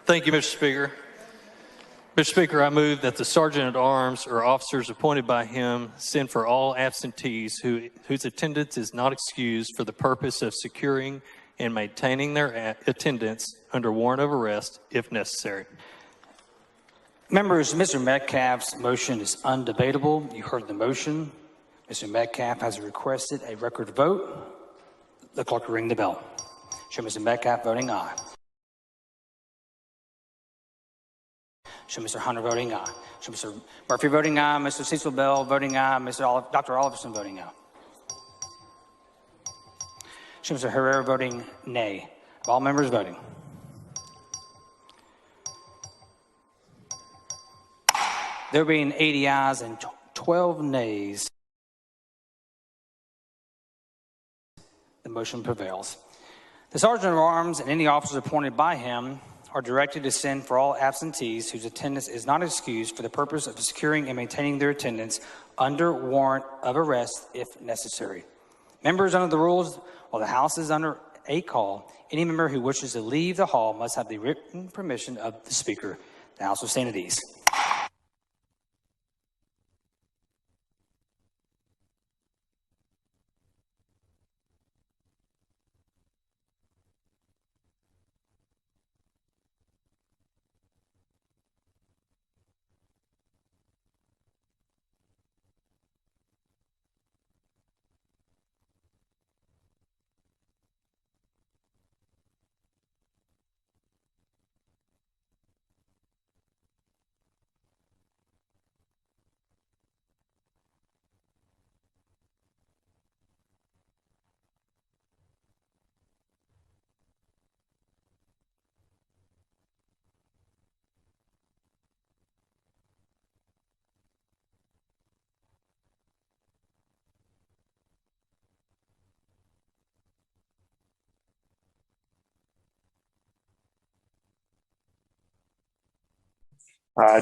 Thank you, Mr. Speaker. Mr. Speaker, I move that the Sergeant at Arms or officers appointed by him send for all absentees whose attendance is not excused for the purpose of securing and maintaining their attendance under warrant of arrest if necessary. Members, Mr. Metcalf's motion is undebatable. You heard the motion. Mr. Metcalf has requested a record vote. The clerk will ring the bell. Show Mr. Metcalf voting aye. Show Mr. Hunter voting aye. Show Mr. Murphy voting aye. Mr. Cecil Bell voting aye. Dr. Oliverson voting aye. Show Mr. Herrera voting nay. All members voting. There being 80 ayes and 12 nays, the motion prevails. The Sergeant at Arms and any officers appointed by him are directed to send for all absentees whose attendance is not excused for the purpose of securing and maintaining their attendance under warrant of arrest if necessary. Members, under the rules, while the House is under a call, any member who wishes to leave the hall must have the written permission of the Speaker. The House will stand at ease.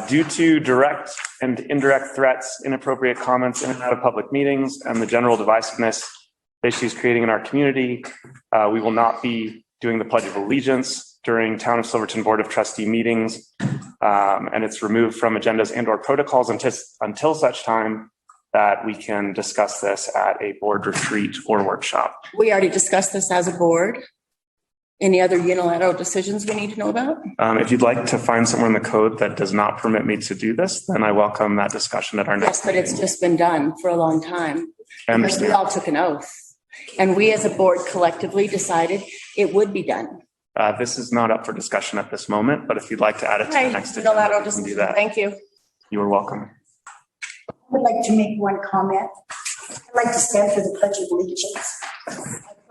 Due to direct and indirect threats, inappropriate comments in and out of public meetings, and the general divisiveness issues creating in our community, we will not be doing the Pledge of Allegiance during Town of Silverton Board of Trustee meetings, and it's removed from agendas and/or protocols until such time that we can discuss this at a board retreat or workshop. We already discussed this as a board. Any other unilateral decisions we need to know about? If you'd like to find somewhere in the code that does not permit me to do this, then I welcome that discussion at our next meeting. Yes, but it's just been done for a long time. I understand. We all took an oath. And we as a board collectively decided it would be done. This is not up for discussion at this moment, but if you'd like to add it to the next agenda, unilateral we can do decision. that. Thank you. You are welcome. I would like to make one comment. I'd like to stand for the Pledge of Allegiance.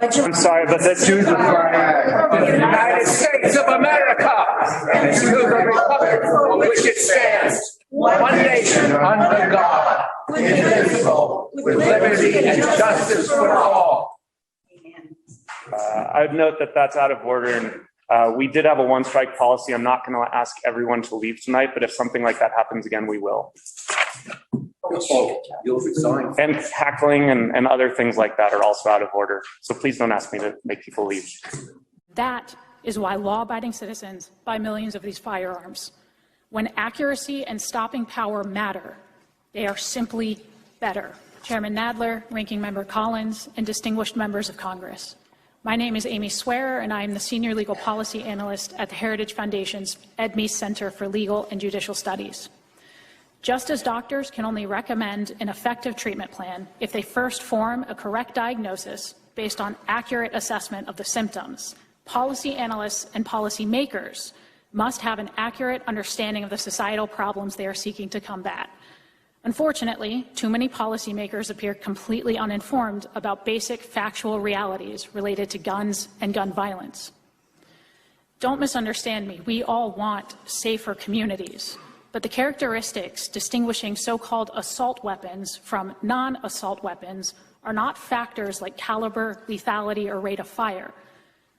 I'm sorry, but that's to the flag of the United States of America and to the republic for which it stands, one nation under God, indivisible, with liberty and justice for all. I'd note that that's out of order. And we did have a one-strike policy. I'm not going to ask everyone to leave tonight, but if something like that happens again, we will. And heckling and other things like that are also out of order. So please don't ask me to make people leave. That is why law-abiding citizens buy millions of these firearms. When accuracy and stopping power matter, they are simply better. Chairman Nadler, Ranking Member Collins, and distinguished members of Congress. My name is Amy Swearer, and I am the Senior Legal Policy Analyst at the Heritage Foundation's Ed Meese Center for Legal and Judicial Studies. Just as doctors can only recommend an effective treatment plan if they first form a correct diagnosis based on accurate assessment of the symptoms, policy analysts and policy makers must have an accurate understanding of the societal problems they are seeking to combat. Unfortunately, too many policymakers appear completely uninformed about basic factual realities related to guns and gun violence. Don't misunderstand me. We all want safer communities. But the characteristics distinguishing so-called assault weapons from non-assault weapons are not factors like caliber, lethality, or rate of fire.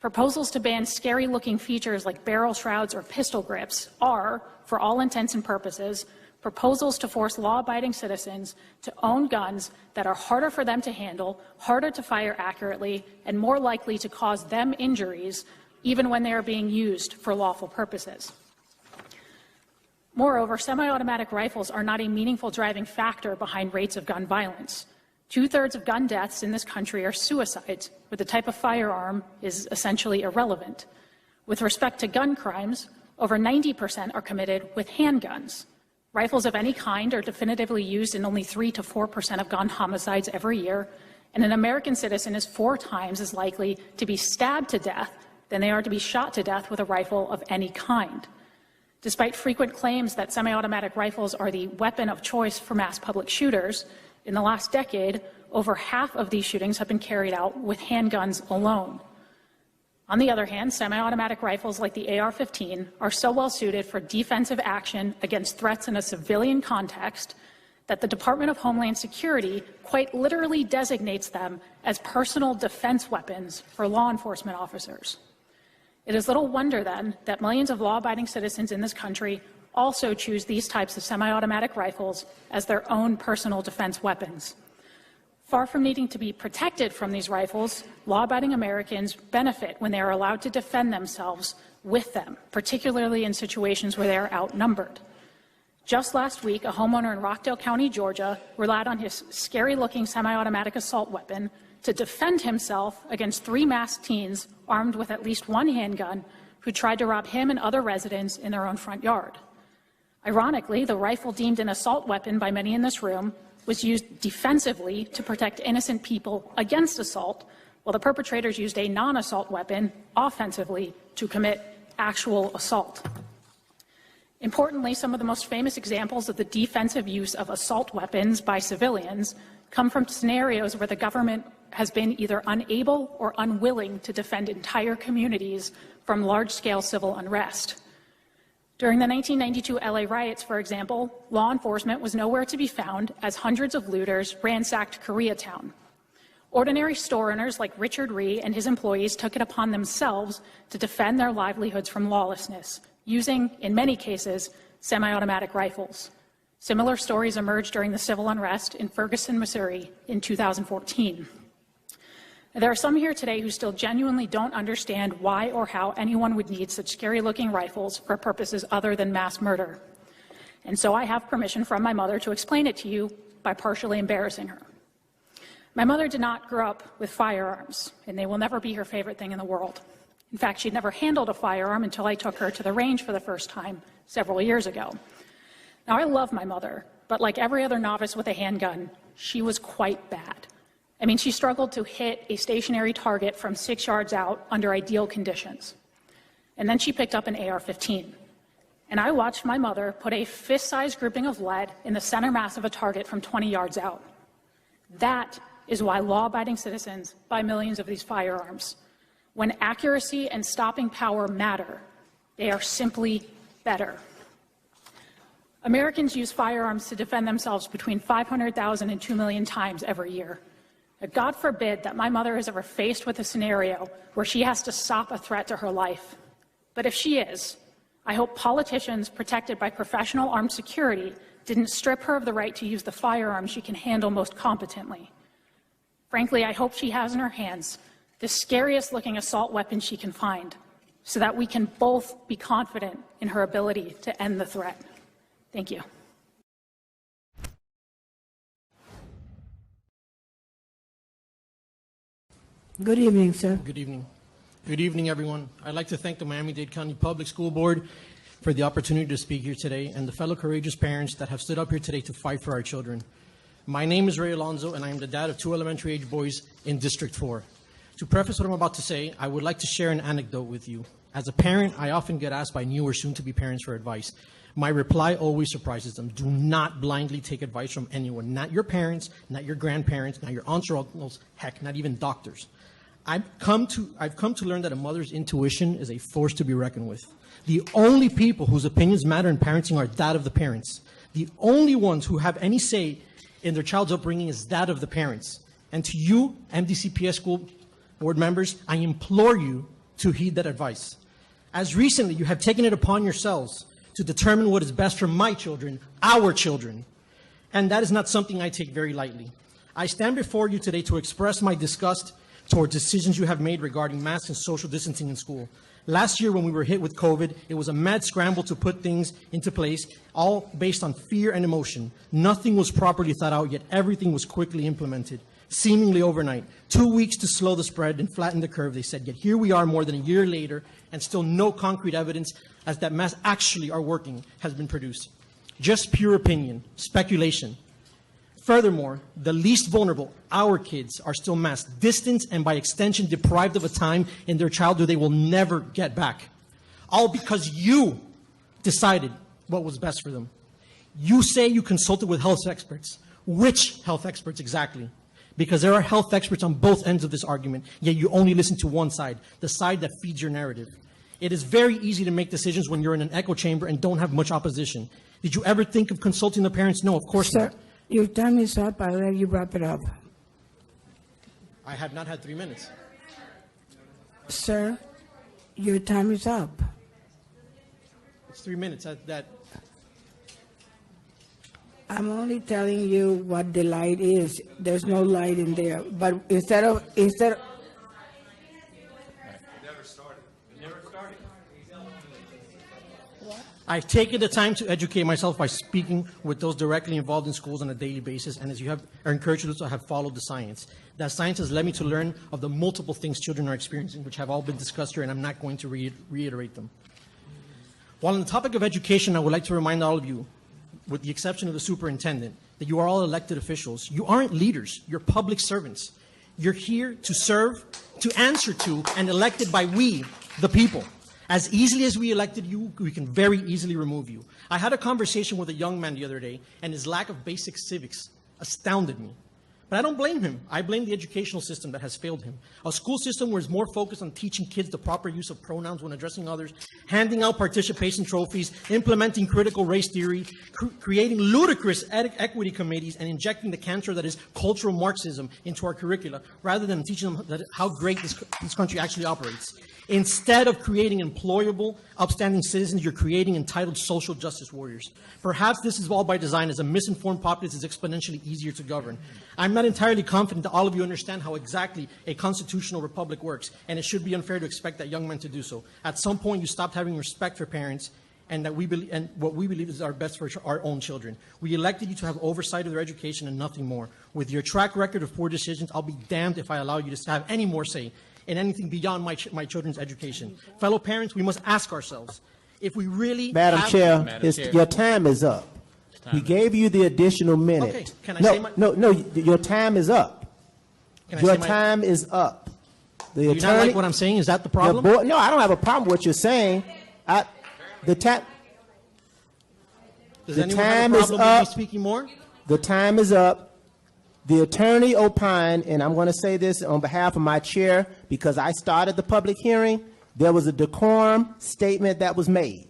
Proposals to ban scary-looking features like barrel shrouds or pistol grips are, for all intents and purposes, proposals to force law-abiding citizens to own guns that are harder for them to handle, harder to fire accurately, and more likely to cause them injuries, even when they are being used for lawful purposes. Moreover, semi-automatic rifles are not a meaningful driving factor behind rates of gun violence. 2/3 of gun deaths in this country are suicides, where the type of firearm is essentially irrelevant. With respect to gun crimes, over 90% are committed with handguns. Rifles of any kind are definitively used in only 3 to 4% of gun homicides every year, and an American citizen is 4 times as likely to be stabbed to death than they are to be shot to death with a rifle of any kind. Despite frequent claims that semi-automatic rifles are the weapon of choice for mass public shooters, in the last decade, over half of these shootings have been carried out with handguns alone. On the other hand, semi-automatic rifles like the AR-15 are so well suited for defensive action against threats in a civilian context that the Department of Homeland Security quite literally designates them as personal defense weapons for law enforcement officers. It is little wonder, then, that millions of law-abiding citizens in this country also choose these types of semi-automatic rifles as their own personal defense weapons. Far from needing to be protected from these rifles, law-abiding Americans benefit when they are allowed to defend themselves with them, particularly in situations where they are outnumbered. Just last week, a homeowner in Rockdale County, Georgia, relied on his scary-looking semi-automatic assault weapon to defend himself against 3 masked teens armed with at least 1 handgun who tried to rob him and other residents in their own front yard. Ironically, the rifle deemed an assault weapon by many in this room was used defensively to protect innocent people against assault, while the perpetrators used a non-assault weapon offensively to commit actual assault. Importantly, some of the most famous examples of the defensive use of assault weapons by civilians come from scenarios where the government has been either unable or unwilling to defend entire communities from large-scale civil unrest. During the 1992 LA riots, for example, law enforcement was nowhere to be found as hundreds of looters ransacked Koreatown. Ordinary store owners like Richard Ree and his employees took it upon themselves to defend their livelihoods from lawlessness, using, in many cases, semi-automatic rifles. Similar stories emerged during the civil unrest in Ferguson, Missouri in 2014. There are some here today who still genuinely don't understand why or how anyone would need such scary-looking rifles for purposes other than mass murder. And so I have permission from my mother to explain it to you by partially embarrassing her. My mother did not grow up with firearms, and they will never be her favorite thing in the world. In fact, she'd never handled a firearm until I took her to the range for the first time several years ago. Now, I love my mother, but like every other novice with a handgun, she was quite bad. I mean, she struggled to hit a stationary target from 6 yards out under ideal conditions. And then she picked up an AR-15. And I watched my mother put a fist-sized grouping of lead in the center mass of a target from 20 yards out. That is why law-abiding citizens buy millions of these firearms. When accuracy and stopping power matter, they are simply better. Americans use firearms to defend themselves between 500,000 and 2 million times every year. God forbid that my mother is ever faced with a scenario where she has to stop a threat to her life. But if she is, I hope politicians protected by professional armed security didn't strip her of the right to use the firearm she can handle most competently. Frankly, I hope she has in her hands the scariest-looking assault weapon she can find, so that we can both be confident in her ability to end the threat. Thank you. Good evening, sir. Good evening. Good evening, everyone. I'd like to thank the Miami-Dade County Public School Board for the opportunity to speak here today and the fellow courageous parents that have stood up here today to fight for our children. My name is Ray Alonzo, and I am the dad of 2 elementary-age boys in District 4. To preface what I'm about to say, I would like to share an anecdote with you. As a parent, I often get asked by new or soon-to-be parents for advice. My reply always surprises them. Do not blindly take advice from anyone, not your parents, not your grandparents, not your aunts or uncles, heck, not even doctors. I've come to learn that a mother's intuition is a force to be reckoned with. The only people whose opinions matter in parenting are that of the parents. The only ones who have any say in their child's upbringing is that of the parents. And to you, MDCPS school board members, I implore you to heed that advice. As recently, you have taken it upon yourselves to determine what is best for my children, our children. And that is not something I take very lightly. I stand before you today to express my disgust towards decisions you have made regarding masks and social distancing in school. Last year, when we were hit with COVID, it was a mad scramble to put things into place, all based on fear and emotion. Nothing was properly thought out, yet everything was quickly implemented, seemingly overnight. 2 weeks to slow the spread and flatten the curve, they said. Yet here we are more than a year later, and still no concrete evidence as that masks actually are working has been produced. Just pure opinion, speculation. Furthermore, the least vulnerable, our kids, are still masked, distanced, and by extension deprived of a time in their childhood they will never get back. All because you decided what was best for them. You say you consulted with health experts. Which health experts exactly? Because there are health experts on both ends of this argument, yet you only listen to one side, the side that feeds your narrative. It is very easy to make decisions when you're in an echo chamber and don't have much opposition. Did you ever think of consulting the parents? No, of course not. Your time is up. I'll let you wrap it up. I have not had 3 minutes. Sir, your time is up. It's 3 minutes. That I'm only telling you what the light is. There's no light in there. But instead of I've taken the time to educate myself by speaking with those directly involved in schools on a daily basis, and as you are encouraged to do so, I have followed the science. That science has led me to learn of the multiple things children are experiencing, which have all been discussed here, and I'm not going to reiterate them. While on the topic of education, I would like to remind all of you, with the exception of the superintendent, that you are all elected officials. You aren't leaders, you're public servants. You're here to serve, to answer to, and elected by we, the people. As easily as we elected you, we can very easily remove you. I had a conversation with a young man the other day, and his lack of basic civics astounded me. But I don't blame him. I blame the educational system that has failed him. A school system where it's more focused on teaching kids the proper use of pronouns when addressing others, handing out participation trophies, implementing critical race theory, creating ludicrous equity committees, and injecting the cancer that is cultural Marxism into our curricula, rather than teaching them how great this country actually operates. Instead of creating employable, upstanding citizens, you're creating entitled social justice warriors. Perhaps this is all by design, as a misinformed populace is exponentially easier to govern. I'm not entirely confident that all of you understand how exactly a constitutional republic works, and it should be unfair to expect that young men to do so. At some point, you stopped having respect for parents, and that what we believe is our best for our own children. We elected you to have oversight of their education and nothing more. With your track record of poor decisions, I'll be damned if I allow you to have any more say in anything beyond my children's education. Fellow parents, we must ask ourselves, if we really Madam have... Chair, your time is up. We gave you the additional minute. Okay, can I say my... No, your time is up. Your time is up. The Do you attorney, not like what I'm saying? Is that the problem? No, I don't have a problem with what you're saying. The time Does the anyone time have a is problem with me up. speaking more? The time is up. The attorney opined, and I'm going to say this on behalf of my chair, because I started the public hearing, there was a decorum statement that was made.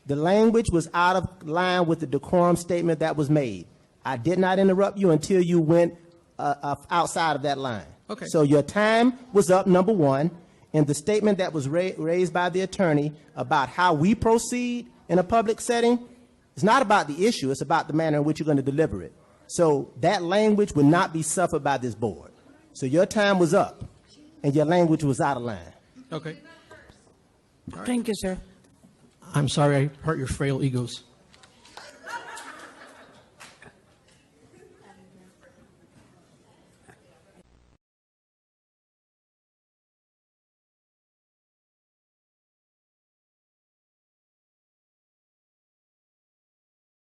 The language was out of line with the decorum statement that was made. I did not interrupt you until you went outside of that line. Okay. So your time was up, number one, and the statement that was raised by the attorney about how we proceed in a public setting is not about the issue, it's about the manner in which you're going to deliver it. So that language would not be suffered by this board. So your time was up, and your language was out of line. Okay. Thank you, sir. I'm sorry I hurt your frail egos.